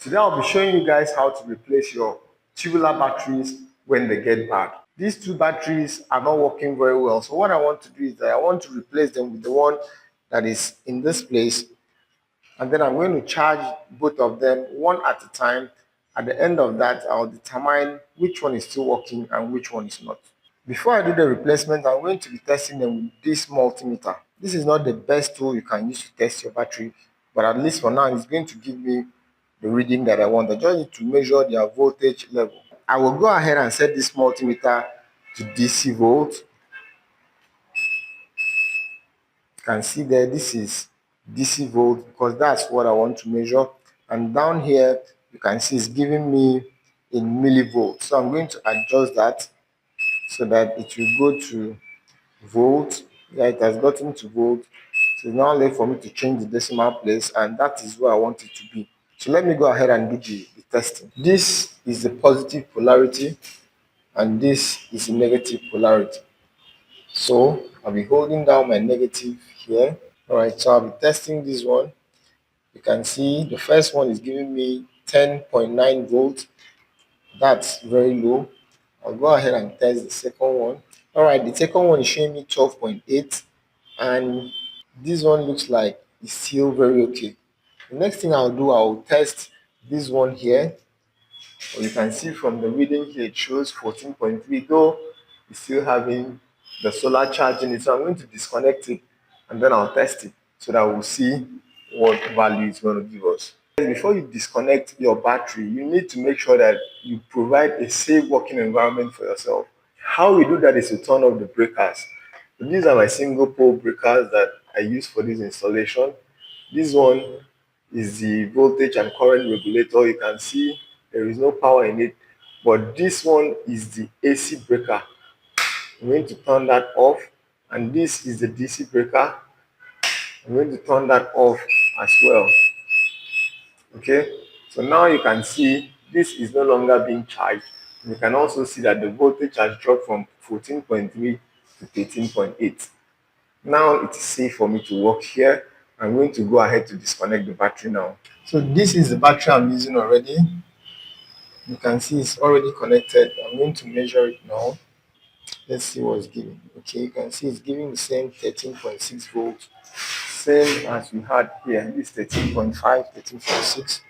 Today I'll be showing you guys how to replace your tubular batteries when they get bad. These two batteries are not working very well. So what I want to do is that I want to replace them with the one that is in this place. And then I'm going to charge both of them one at a time. At the end of that, I'll determine which one is still working and which one is not. Before I do the replacement, I'm going to be testing them with this multimeter. This is not the best tool you can use to test your battery, but at least for now, it's going to give me the reading that I want. I just need to measure their voltage level. I will go ahead and set this multimeter to DC volt. You can see there, this is DC volt because that's what I want to measure. And down here, you can see it's giving me in millivolts. So I'm going to adjust that so that it will go to volt. Yeah, it has gotten to volt. So it's now left for me to change the decimal place, and that is where I want it to be. So let me go ahead and do the testing. This is the positive polarity, and this is the negative polarity. So I'll be holding down my negative here. All right, so I'll be testing this one. You can see the first one is giving me 10.9 volts. That's very low. I'll go ahead and test the second one. All right, the second one is showing me 12.8, and this one looks like it's still very okay. The next thing I'll do, I'll test this one here. You can see from the reading here, it shows 14.3, though it's still having the solar charge in it. So I'm going to disconnect it and then I'll test it so that we'll see what value it's going to give us. Before you disconnect your battery, you need to make sure that you provide a safe working environment for yourself. How we do that is to turn off the breakers. So these are my single pole breakers that I use for this installation. This one is the voltage and current regulator. You can see there is no power in it, but this one is the AC breaker. I'm going to turn that off, and this is the DC breaker. I'm going to turn that off as well. Okay, so now you can see this is no longer being charged. You can also see that the voltage has dropped from 14.3 to 13.8. Now it is safe for me to work here. I'm going to go ahead to disconnect the battery now. So this is the battery I'm using already. You can see it's already connected. I'm going to measure it now. Let's see what's giving. Okay, you can see it's giving the same 13.6 volts, same as we had here. This 13.5, 13.6.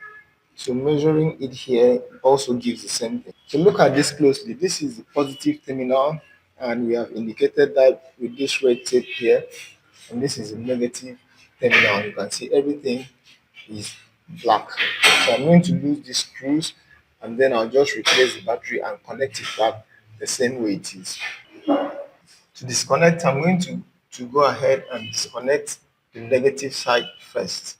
So measuring it here also gives the same thing. So look at this closely. This is the positive terminal, and we have indicated that with this red tape here. And this is the negative terminal. You can see everything is black. So I'm going to lose these screws, and then I'll just replace the battery and connect it back the same way it is. To disconnect, I'm going to go ahead and disconnect the negative side first.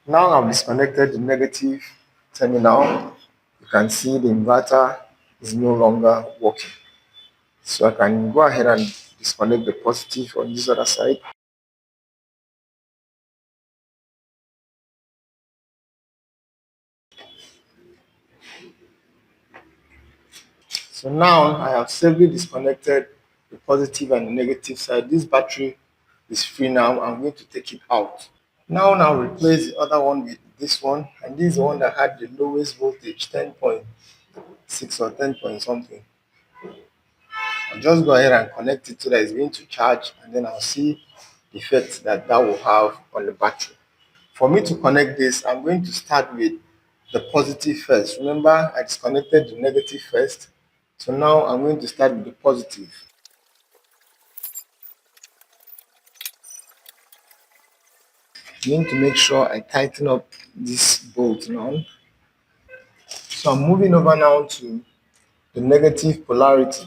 Now I've disconnected the negative terminal. You can see the inverter is no longer working. So I can go ahead and disconnect the positive on this other side. So now I have safely disconnected the positive and the negative side. This battery is free now. I'm going to take it out. Now replace the other one with this one, and this is the one that had the lowest voltage, 10.6 or 10 point something. I'll just go ahead and connect it so that it's going to charge, and then I'll see the effect that that will have on the battery. For me to connect this, I'm going to start with the positive first. Remember, I disconnected the negative first. So now I'm going to start with the positive. I need to make sure I tighten up this bolt now. So I'm moving over now to the negative polarity.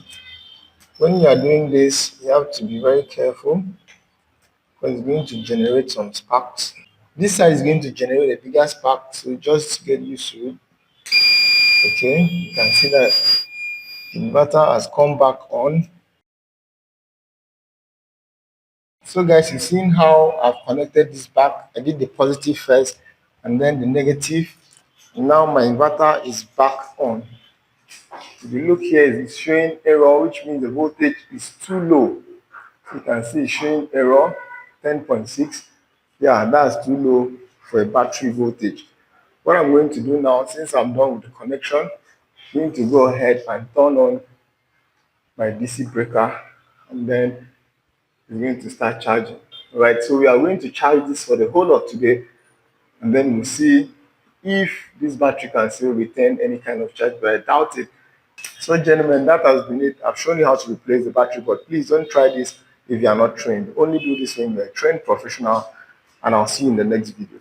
When you are doing this, you have to be very careful because it's going to generate some sparks. This side is going to generate a bigger spark, so just get used to it. Okay, you can see that the inverter has come back on. So guys, you've seen how I've connected this back. I did the positive first and then the negative. Now my inverter is back on. If you look here, it's showing error, which means the voltage is too low. You can see it's showing error 10.6. Yeah, that's too low for a battery voltage. What I'm going to do now, since I'm done with the connection, I'm going to go ahead and turn on my DC breaker, and then it's going to start charging. All right, so we are going to charge this for the whole of today, and then we'll see if this battery can still retain any kind of charge, but I doubt it. So gentlemen, that has been it. I've shown you how to replace the battery, but please don't try this if you are not trained. Only do this when you're a trained professional, and I'll see you in the next video.